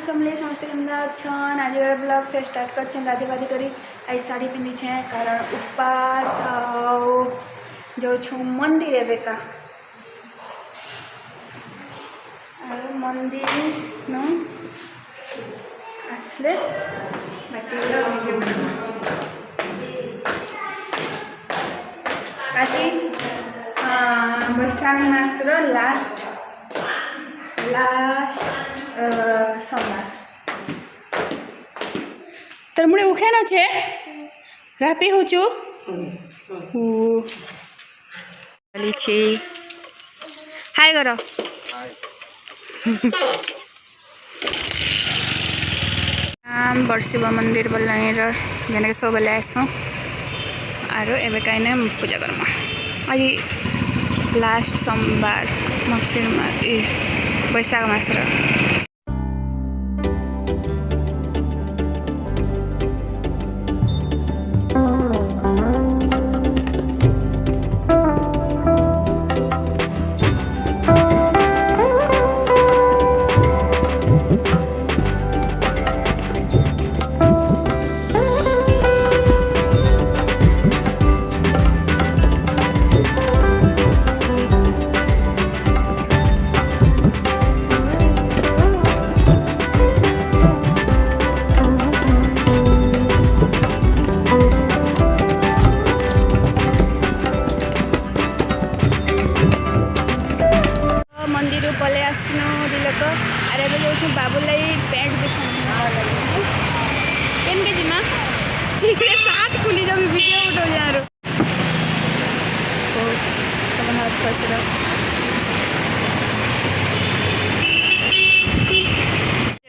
समले समस्त केमता छन आज ब्लॉग फिर स्टार्ट कर गाधी बाधी करी आई साड़ी पिंधि छे कारण उपवास जो छु मंदिर एबेका मंदिर नो आसले बाकी आज बैशाख मासर लास्ट सोमवार तर मुझे उखे न छे रापी हो चु चली छे हाय करो आम बरशिव मंदिर बलाणीर जेने सब बेले आसू आरो एबे काइने पूजा करमा आज लास्ट सोमवार बैशाख मासर पले आसनु दिलक अरे एबे जो बाबुलाई पैंट देखन केन के जिमा चिकरे 60 खुली जब वीडियो उठो यार ओ तब हाथ फसरा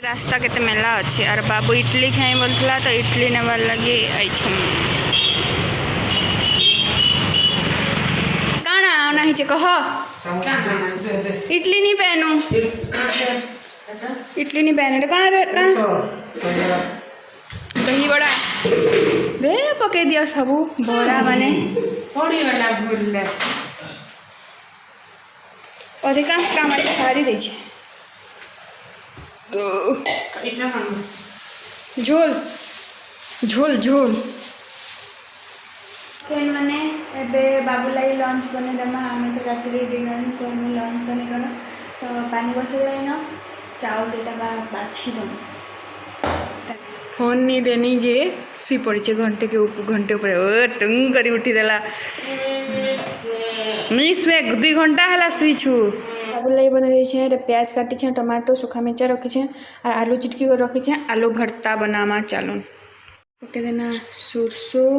रास्ता केते मेला अछि और बाबू इडली खाई बोलथला तो इडली नेबार लगी आई छम काना नाही छे कह इडली नहीं पहनू इडली नहीं पहने कहाँ दही बड़ा दे पके दिया सबू बरा माने अधिकांश काम आज सारी दे झोल झोल झोल फ्रेंड मैंने एबे बाबूलाई लंच बने देमा हमें तो रात डिनर नहीं कर लंच तो नहीं कर तो पानी बसे जाए चावल दुटा बाछी दम फोन नहीं देनी जे सुई पड़ी घंटे ऊपर टंग करी उठी देला नहीं सुए 2 घंटा है सुई छु बाबूलाई बना दे प्याज काटी टमाटो सूखा मिर्चा रखी और आलू चिटकी कर रखी आलू भर्ता बनामा चालू पके देना सरसों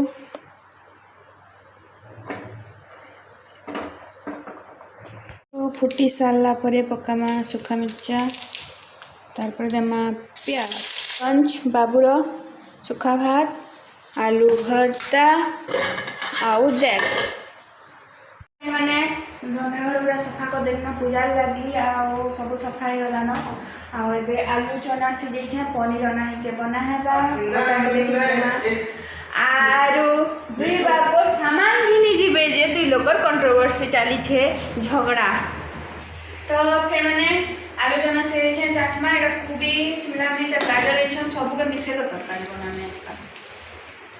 फुटी सारा पर पकामा सूखा मिर्चा तारपर देमा प्याज पंच बाबूर सूखा भात आलू भर्ता आउ देख मैंने घर पूरा सफा कर देना पूजा लगी आउ सब सफा हो गलान आबे आलू चना सीझे पनीर अना बना है आरो दुई बाप सामान घिनी जीवे जे दुई लोकर कंट्रोवर्सी चली छे झगड़ा तो फिर मैंने आलू चना से चाचमा एटा कोबी शिमला मिर्च गाजर एछन सब के मिक्स कर तरकारी बनाने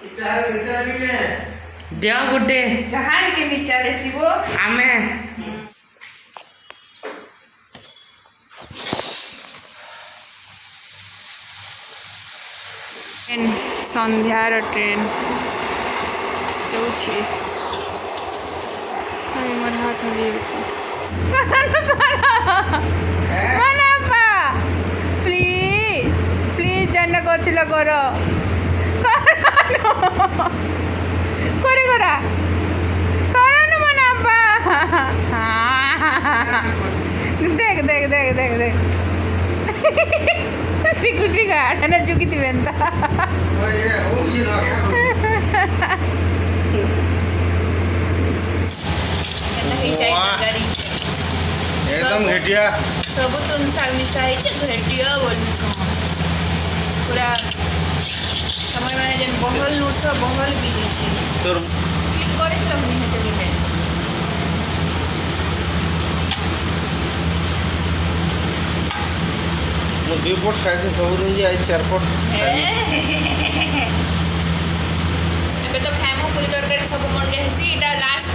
इचार विचार ने देव गुड्डे जहार के मिर्चा देसिबो आमे संध्यार ट्रेन जाऊँ मोर हाथ हली प्लीज प्लीज जन कर करा देख देख देख देख देख सिक्योरिटी गार्ड है चुकी थी बेंता एकदम घटिया सब तुम साग मिसा घटिया बोलू छ पूरा समय मैंने जन बहल नूरस बहल भी क्लिक करे तो नहीं हेते ମୁଁ 2 ପଟ ଖାଇଛି ସବୁଦିନ ଯେ ଆଜି 4 ପଟ ଏବେ ତ ଖାଇମୁ ପୁରୀ ତରକାରୀ ସବୁ ମଣ୍ଡେ ହେସି ଏଇଟା ଲାଷ୍ଟ